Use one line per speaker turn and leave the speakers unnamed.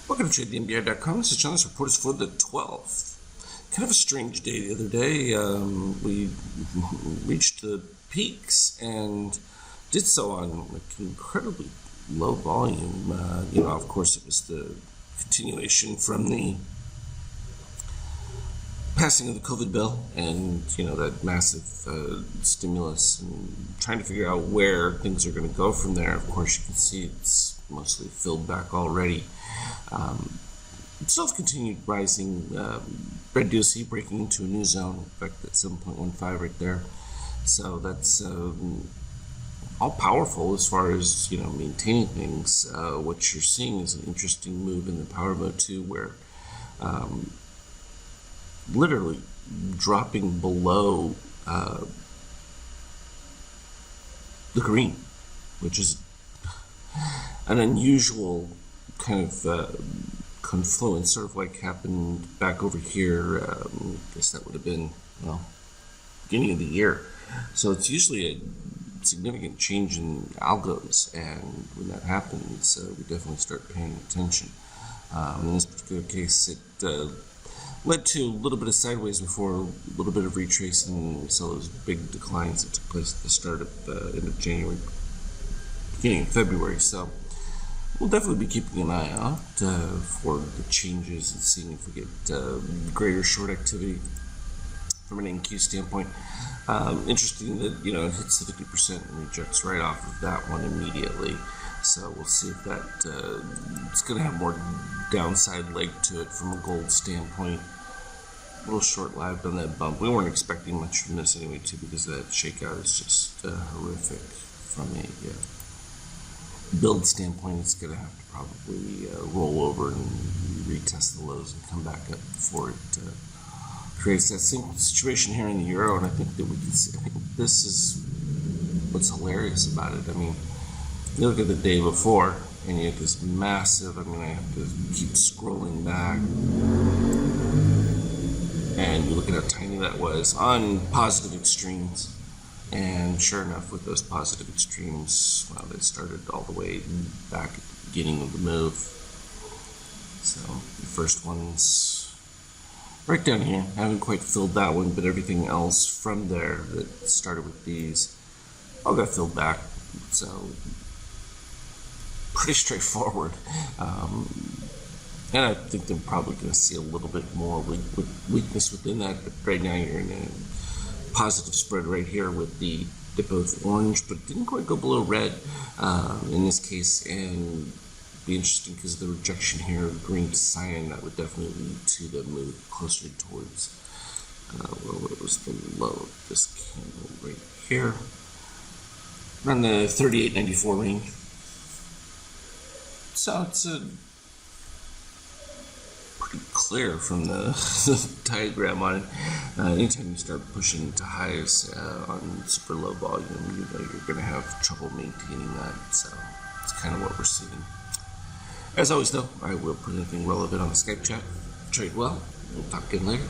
Welcome to TradeTheNBI.com. This is John. This report is for the 12th. Kind of a strange day the other day. We reached the peaks and did so on like incredibly low volume. Of course, it was the continuation from the passing of the COVID bill and, that massive stimulus and trying to figure out where things are going to go from there. Of course, you can see it's mostly filled back already. Itself continued rising. Red DOC breaking into a new zone, in fact, at 7.15 right there. So that's all powerful as far as maintaining things. What you're seeing is an interesting move in the power mode too, where literally dropping below the green, which is an unusual kind of confluence, sort of like happened back over here. I guess that would have been, beginning of the year. So it's usually a significant change in algos, and when that happens, we definitely start paying attention. In this particular case, it led to a little bit of sideways before a little bit of retracing. We saw those big declines that took place at the start of end of January, beginning of February. So we'll definitely be keeping an eye out for the changes and seeing if we get greater short activity from an NQ standpoint. Interesting that it hits the 50% and rejects right off of that one immediately. So we'll see if that it's going to have more downside leg to it from a gold standpoint. A little short-lived on that bump. We weren't expecting much from this anyway, too, because that shakeout is just horrific from a build standpoint. It's going to have to probably roll over and retest the lows and come back up before it creates that same situation here in the euro. And I think that we can see. I think this is what's hilarious about it. I mean, you look at the day before, and you have this massive. I have to keep scrolling back, and you look at how tiny that was on positive extremes. And sure enough, with those positive extremes, they started all the way back at the beginning of the move. So the first one's right down here. I haven't quite filled that one, but everything else from there that started with these all got filled back. So pretty straightforward. And I think they're probably going to see a little bit more weakness within that. But right now you're in a positive spread right here with the dip of orange, but didn't quite go below red in this case. And be interesting because the rejection here of green to cyan, that would definitely lead to the move closer towards what was the low of this candle right here, around the 38.94 range. So it's pretty clear from the diagram on it. Anytime you start pushing to highs on super low volume, you're going to have trouble maintaining that. So it's kind of what we're seeing. As always, though, I will put anything relevant on the Skype chat. Trade well. We'll talk again later.